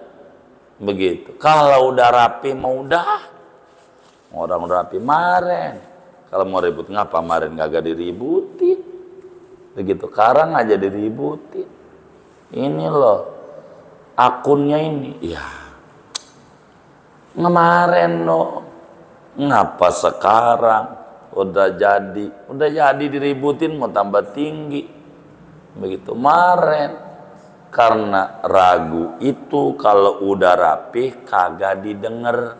Begitu. Kalau udah rapi mau udah, orang udah rapi maren. Kalau mau ribut ngapa maren gak diributin? Begitu. Karang aja diributin. Ini loh akunnya ini. Ya kemarin loh. Ngapa sekarang udah jadi diributin mau tambah tinggi. Begitu maren. Karena ragu itu kalau udah rapih kagak didengar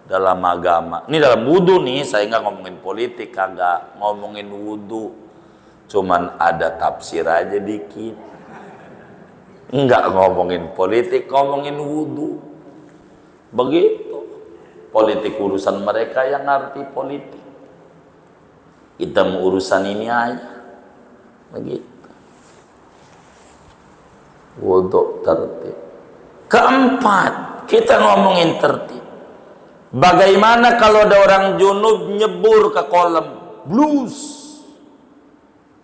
dalam agama. Ini dalam wudu nih, saya nggak ngomongin politik, kagak ngomongin wudu. Cuman ada tafsir aja dikit. Nggak ngomongin politik, ngomongin wudu. Begitu. Politik urusan mereka yang ngerti politik. Kita mau urusan ini aja. Begitu. Wudu tertib. Keempat, kita ngomongin tertib. Bagaimana kalau ada orang junub nyebur ke kolam, blus.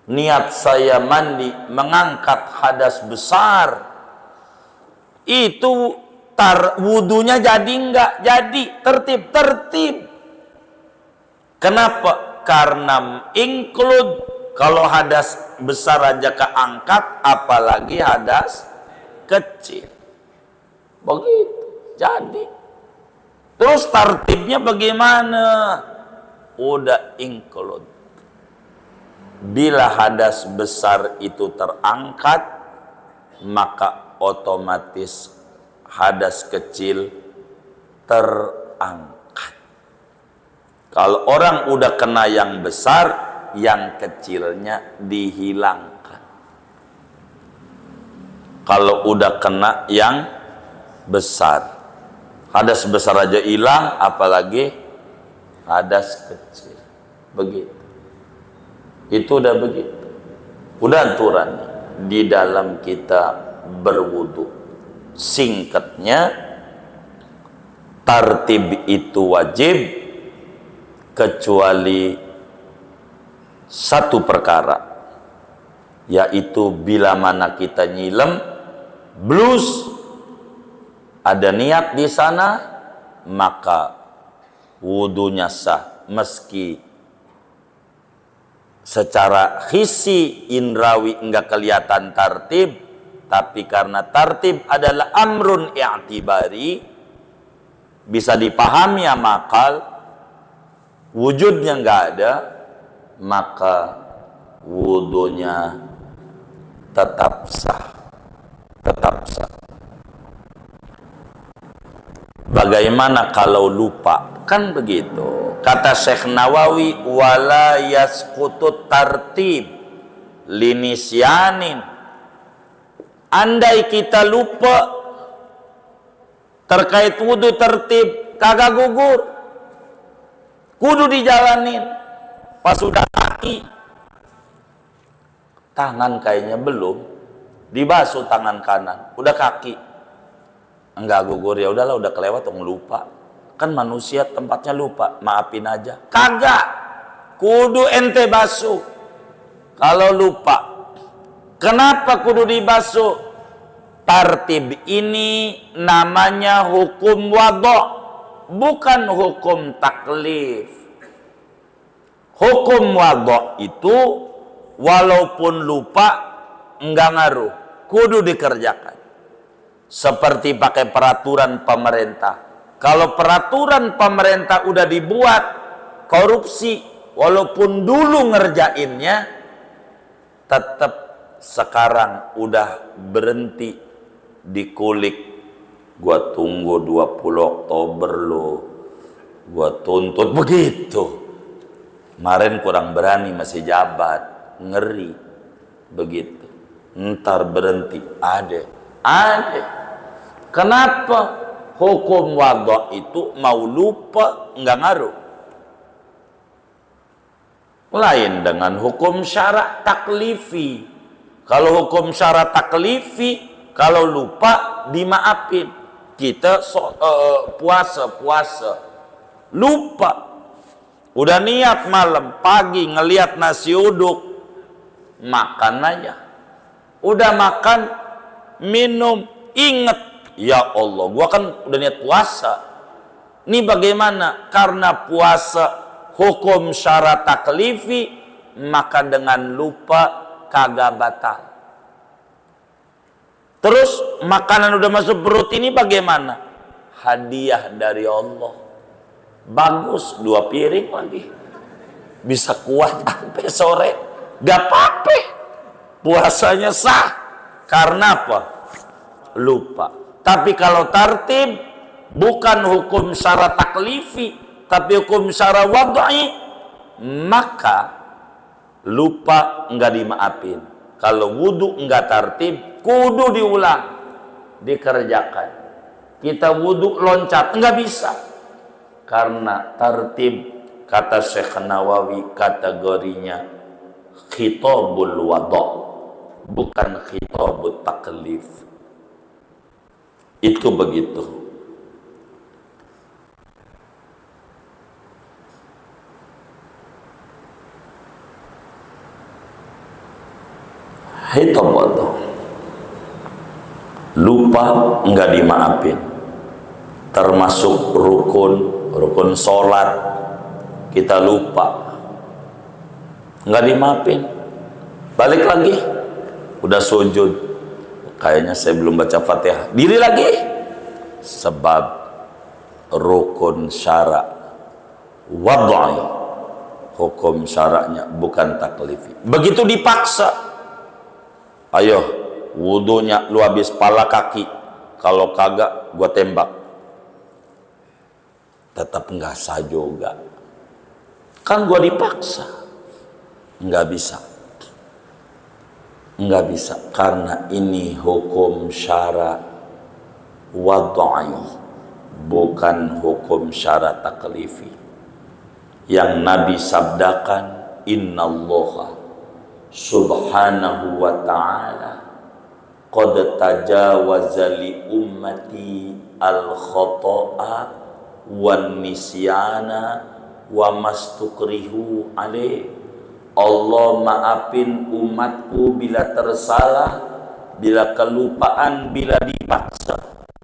Niat saya mandi, mengangkat hadas besar. Itu wudunya jadi enggak? Jadi tertib. Kenapa? Karena include. Kalau hadas besar aja keangkat, apalagi hadas kecil. Begitu. Jadi. Terus tertibnya bagaimana? Udah include. Bila hadas besar itu terangkat, maka otomatis hadas kecil terangkat. Kalau orang udah kena yang besar, yang kecilnya dihilangkan. Kalau udah kena yang besar, hadas besar aja hilang, apalagi hadas kecil. Begitu. Itu udah begitu. Udah aturannya di dalam kita berwudu. Singkatnya, tartib itu wajib kecuali satu perkara, yaitu bila mana kita nyilem blus, ada niat di sana, maka wudunya sah, meski secara hisi indrawi enggak kelihatan tartib, tapi karena tartib adalah amrun i'tibari, bisa dipahami sama akal, wujudnya enggak ada, maka wudunya tetap sah. Tetap sah. Bagaimana kalau lupa? Kan begitu. Kata Syekh Nawawi, wala yasqutut tartib linisyanin. Andai kita lupa terkait wudu tertib, kagak gugur, kudu dijalanin. Pas sudah kaki, tangan kayaknya belum dibasuh, tangan kanan udah kaki, enggak gugur, ya udahlah, udah kelewat, lupa. Kan manusia tempatnya lupa, maafin aja. Kagak, kudu ente basuh kalau lupa. Kenapa kudu dibasuh? Tartib ini namanya hukum wadha, bukan hukum taklif. Hukum wadha itu walaupun lupa enggak ngaruh, kudu dikerjakan. Seperti pakai peraturan pemerintah. Kalau peraturan pemerintah udah dibuat, korupsi walaupun dulu ngerjainnya, tetap sekarang udah berhenti dikulik. Gua tunggu 20 Oktober lo, gua tuntut, begitu. Kemarin kurang berani, masih jabat, ngeri, begitu. Ntar berhenti, ada. Kenapa? Hukum wadha itu mau lupa enggak ngaruh. Lain dengan hukum syarak taklifi. Kalau hukum syarak taklifi, kalau lupa dimaafin. Kita puasa lupa, udah niat malam, pagi ngelihat nasi uduk, makan aja. Udah makan, minum, inget, ya Allah, gua kan udah niat puasa. Ini bagaimana? Karena puasa hukum syarat taklifi, maka dengan lupa kagak batal. Terus makanan udah masuk perut ini bagaimana? Hadiah dari Allah. Bagus, 2 piring lagi. Bisa kuat sampai sore. Gak apa-apa. Puasanya sah. Karena apa? Lupa. Tapi kalau tartib, bukan hukum syarat taklifi, tapi hukum syarat wad'i, maka lupa enggak dimaafin. Kalau wudu enggak tartib, kudu diulang, dikerjakan. Kita wudu loncat, enggak bisa. Karena tartib, kata Syekh Nawawi, kategorinya khitabul wadha, bukan khitabut taklif. Itu begitu. Khitab wadha, lupa enggak dimaafin. Termasuk rukun sholat, kita lupa enggak dimaafin. Balik lagi, udah sujud, kayaknya saya belum baca Fatihah, diri lagi. Sebab rukun syarak wad'i, hukum syaraknya bukan taklifi. Begitu dipaksa, ayo wudunya lu habis pala kaki, kalau kagak gua tembak. Tetap nggak sah juga. Kan gua dipaksa. Nggak bisa. Nggak bisa karena ini hukum syara wad'i, bukan hukum syara taklifi. Yang Nabi sabdakan, innallaha subhanahu wa ta'ala qad tajawaza li ummati al khata'a wan nisyana wa mastukrihu alaih. Allah maafin umatku bila tersalah, bila kelupaan, bila dipaksa.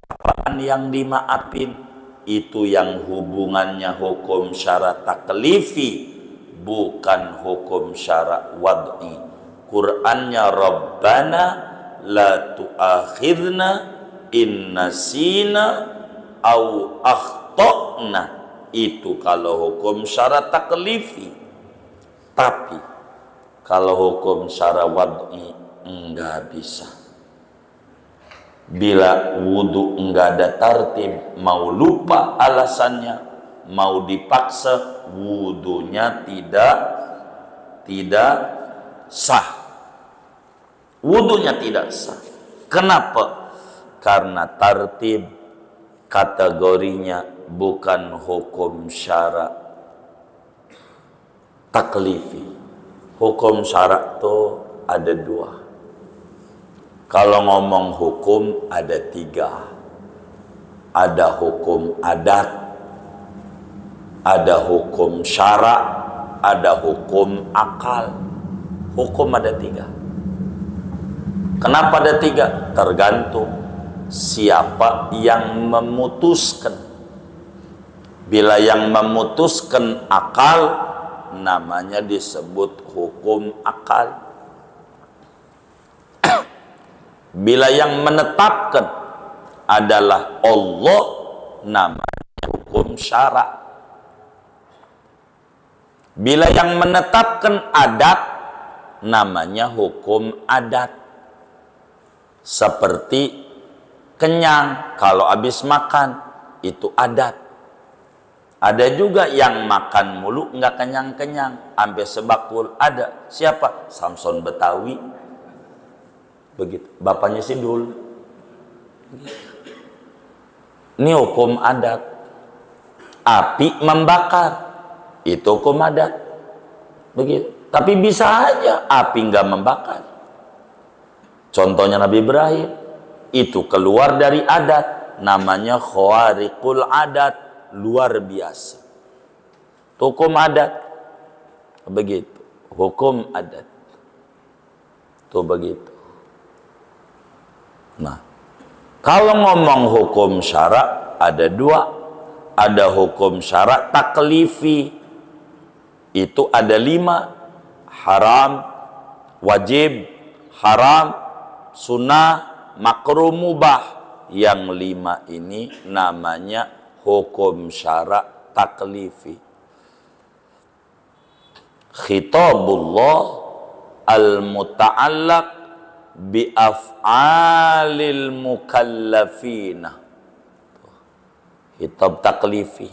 Apaan yang dimaafin? Itu yang hubungannya hukum syara taklifi, bukan hukum syara wad'i. Qur'annya Rabbana la tu'akhidna in nasina au akhtana. Itu kalau hukum syara taklifi. Tapi kalau hukum syara wad'i enggak bisa. Bila wudu enggak ada tartib, mau lupa alasannya, mau dipaksa, wudunya tidak sah. Wudunya tidak sah. Kenapa? Karena tartib kategorinya bukan hukum syara taklifi. Hukum syara itu ada dua. Kalau ngomong hukum ada tiga. Ada hukum adat, ada hukum syara, ada hukum akal. Hukum ada tiga. Kenapa ada tiga? Tergantung siapa yang memutuskan. Bila yang memutuskan akal, namanya disebut hukum akal. Bila yang menetapkan adalah Allah, namanya hukum syara. Bila yang menetapkan adat, namanya hukum adat. Seperti kenyang, kalau habis makan, itu adat. Ada juga yang makan mulu nggak kenyang-kenyang, sampai sebakul. Ada. Siapa? Samson Betawi. Begitu. Bapaknya Sidul. Ini hukum adat. Api membakar, itu hukum adat. Begitu. Tapi bisa aja api nggak membakar. Contohnya Nabi Ibrahim. Itu keluar dari adat. Namanya khawariqul adat. Luar biasa. Hukum adat begitu. Hukum adat itu begitu. Nah, kalau ngomong hukum syara ada dua. Ada hukum syara taklifi, itu ada 5. Haram, wajib, haram, sunnah, makruh, mubah. Yang 5 ini namanya hukum syara taklifi. Khitabullah al-muta'allaq bi af'alil mukallafina. Khitab taklifi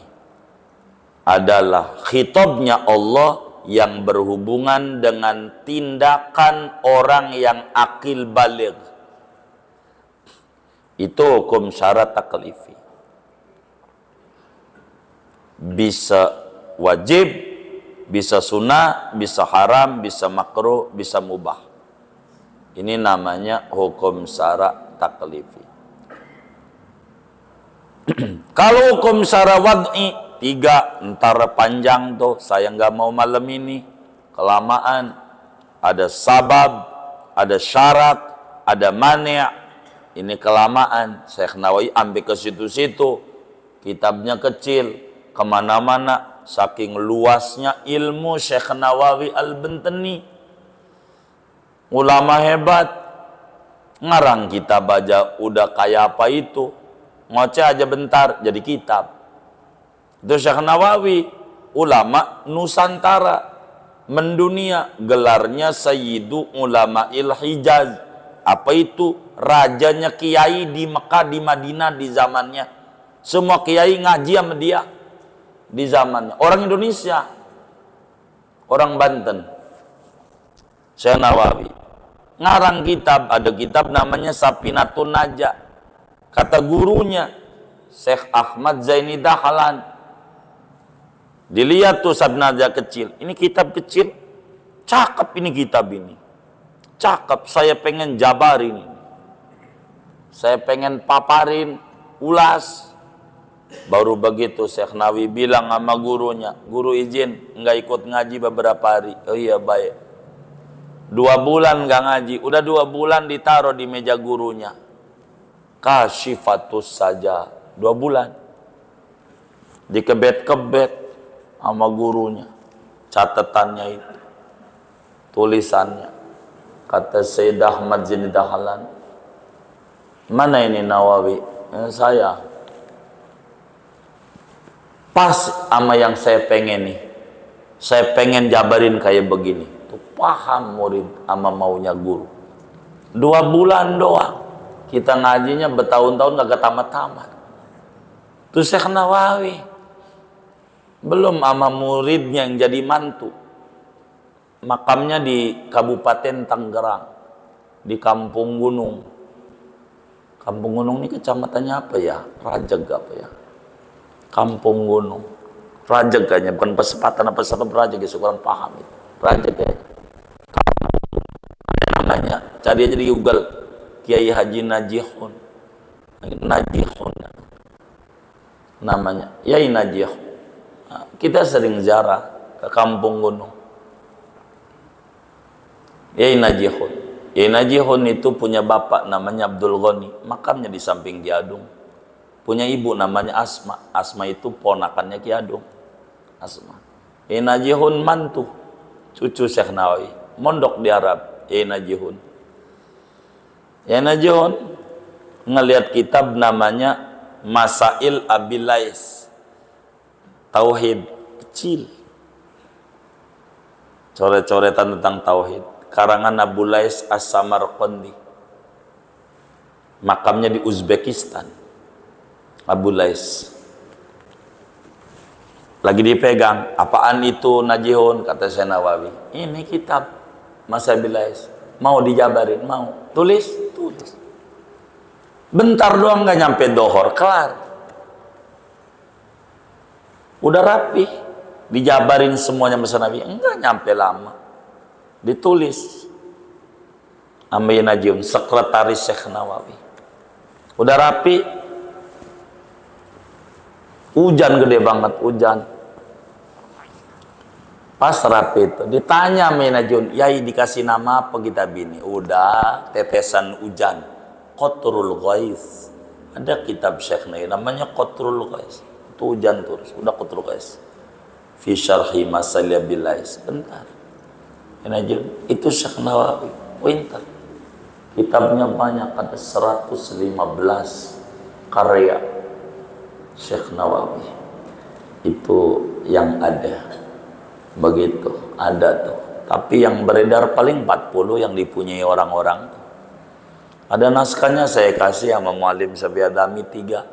adalah khitabnya Allah yang berhubungan dengan tindakan orang yang akil baligh. Itu hukum syara taklifi. Bisa wajib, bisa sunnah, bisa haram, bisa makruh, bisa mubah. Ini namanya hukum syara taklifi. Kalau hukum syara wad'i 3, ntar panjang tuh, saya nggak mau malam ini, kelamaan. Ada sabab, ada syarat, ada mani'. Ini kelamaan. Syekh Nawawi ambil ke situ-situ, kitabnya kecil, kemana-mana, saking luasnya ilmu Syekh Nawawi Al-Bantani. Ulama hebat. Ngarang kitab aja udah kayak apa itu, ngoceh aja bentar jadi kitab. Itu Syekh Nawawi, ulama Nusantara, mendunia, gelarnya Sayyidu Ulama'il Hijaz. Apa itu? Rajanya kiai di Mekah, di Madinah di zamannya. Semua kiai ngaji sama dia di zamannya. Orang Indonesia, orang Banten. Syekh Nawawi ngarang kitab, ada kitab namanya Safinatun Najah. Kata gurunya Syekh Ahmad Zaini Dahlan, dilihat tuh Safinatun Najah kecil, ini kitab kecil, cakep ini kitab ini, cakep, saya pengen jabarin ini, saya pengen paparin, ulas. Baru begitu Syekh Nawawi bilang sama gurunya, guru izin nggak ikut ngaji beberapa hari. Oh iya baik. 2 bulan nggak ngaji, udah 2 bulan ditaruh di meja gurunya. Kasyifatus saja, 2 bulan dikebet-kebet sama gurunya, catatannya itu, tulisannya. Kata Syed Ahmad Zaini Dahlan, mana ini Nawawi? Saya pas sama yang saya pengen nih, saya pengen jabarin kayak begini. Tuh paham murid sama maunya guru. 2 bulan doang, kita ngajinya bertahun-tahun gak tamat-tamat. Tuh Syekh Nawawi belum sama muridnya yang jadi mantu. Makamnya di Kabupaten Tangerang, di Kampung Gunung. Kampung Gunung ini kecamatannya apa ya? Rajeg apa ya? Kampung Gunung, Rajeg kayaknya, bukan Pesepatan apa Pesepatan Rajeg ya, kurang paham itu. Rajeg kayaknya. Namanya, cari aja di Google, Kiai Haji Najihun. Najihun namanya, Yai Najihun. Nah, kita sering ziarah ke Kampung Gunung. Yai Najihun. Yai Najihun itu punya bapak namanya Abdul Ghani, makamnya di samping Ki Adung. Punya ibu namanya Asma. Asma itu ponakannya Ki Adung. Asma. Yai Najihun mantu cucu Syekh Nawawi, mondok di Arab. Yai Najihun. Yai Najihun ngelihat kitab namanya Masail Abilais, tauhid kecil, coret-coretan tentang tauhid, karangan Abu Lais As-Samarqandi, makamnya di Uzbekistan. Abu Lais lagi dipegang, apaan itu Najihun? Kata Syekh Nawawi, ini kitab Masail Abilais, mau dijabarin? Mau? Tulis. Bentar doang, nggak nyampe dohor, kelar. Udah rapi, dijabarin semuanya Masail Nabi, enggak nyampe lama. Ditulis sama Yai Najihun, sekretaris Syekh Nawawi. Udah rapi, hujan gede banget, hujan. Pas rapi itu, ditanya sama Yai Najihun, Yai dikasih nama apa kitab ini? Udah, tetesan hujan. Qatrul Ghais. Ada kitab Syekh Nawawi namanya Qatrul Ghais. Itu hujan terus, udah Qatrul Ghais. Fi syarhi Masail Abilais. Bentar. Yai Najihun, itu Syekh Nawawi, pintar. Kitabnya banyak, ada 115 karya Syekh Nawawi. Itu yang ada. Begitu, ada tuh. Tapi yang beredar paling 40 yang dipunyai orang-orang. Ada naskahnya saya kasih sama Mualim Sabiadami 3.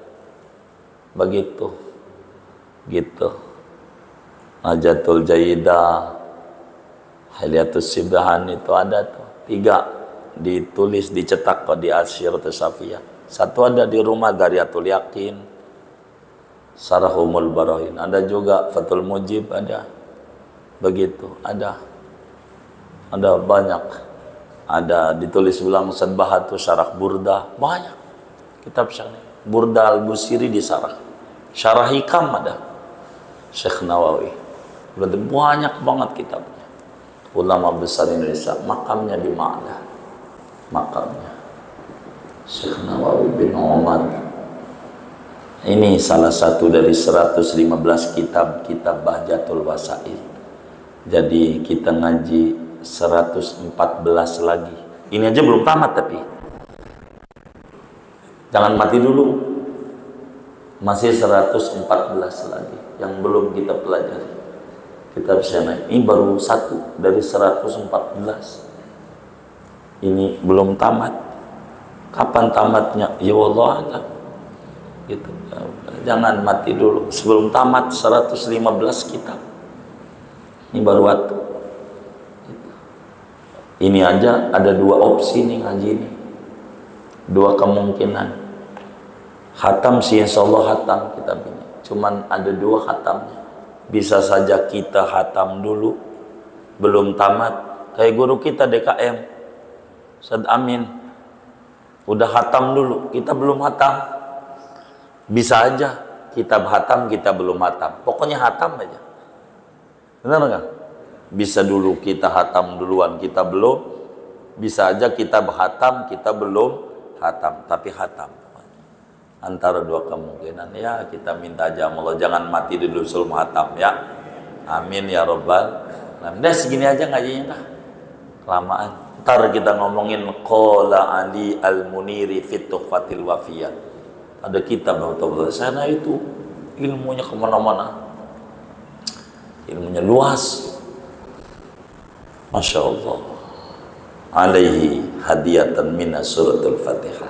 Begitu. Gitu. Najatul Jaidah, Hilyatus Sibahan itu ada tuh. 3 ditulis, dicetak kok di Asyiratus Safiyah. 1 ada di rumah Dariyatul Yakin, Sarahumul Barahin. Ada juga Fathul Mujib ada. Begitu, ada banyak. Ada ditulis ulang Sadbahatu Syarah Burda, banyak kitab Syekh. Burda Al-Busiri disarah, Syarah Hikam ada Syekh Nawawi. Berarti banyak banget kitabnya. Ulama besar Indonesia, makamnya di mana? Makamnya Syekh Nawawi bin Umar. Ini salah satu dari 115 kitab Bahjatul Wasail. Jadi kita ngaji 114 lagi. Ini aja belum tamat, tapi jangan mati dulu. Masih 114 lagi yang belum kita pelajari. Kita bisa naik. Ini baru 1 dari 114. ini belum tamat. Kapan tamatnya? Ya Allah alam. Gitu. Jangan mati dulu sebelum tamat 115 kitab. Ini baru waktu. Ini aja ada dua opsi nih ngaji ini. Dua kemungkinan. Khatam sih insyaallah khatam kitab ini. Cuman ada dua khatamnya. Bisa saja kita khatam dulu belum tamat. Kayak guru kita DKM Ustaz Amin. Udah khatam dulu, kita belum khatam. Bisa aja kita khatam, kita belum khatam. Pokoknya khatam aja. Benar nggak? Bisa dulu kita khatam duluan, kita belum. Bisa aja kita khatam, kita belum khatam, tapi khatam. Antara dua kemungkinan ya, kita minta aja Allah jangan mati dulu sebelum khatam ya. Amin ya robbal. Nah, udah segini aja ngajinya dah. Kelamaan. Ntar kita ngomongin Qala Ali Al-Muniri fit Tuhfatil Wafiyat. Ada kitab betul-betul sana itu ilmunya kemana-mana. Ilmunya luas. Masya Allah. Alaihi hadiyatan minas suratul Fatihah.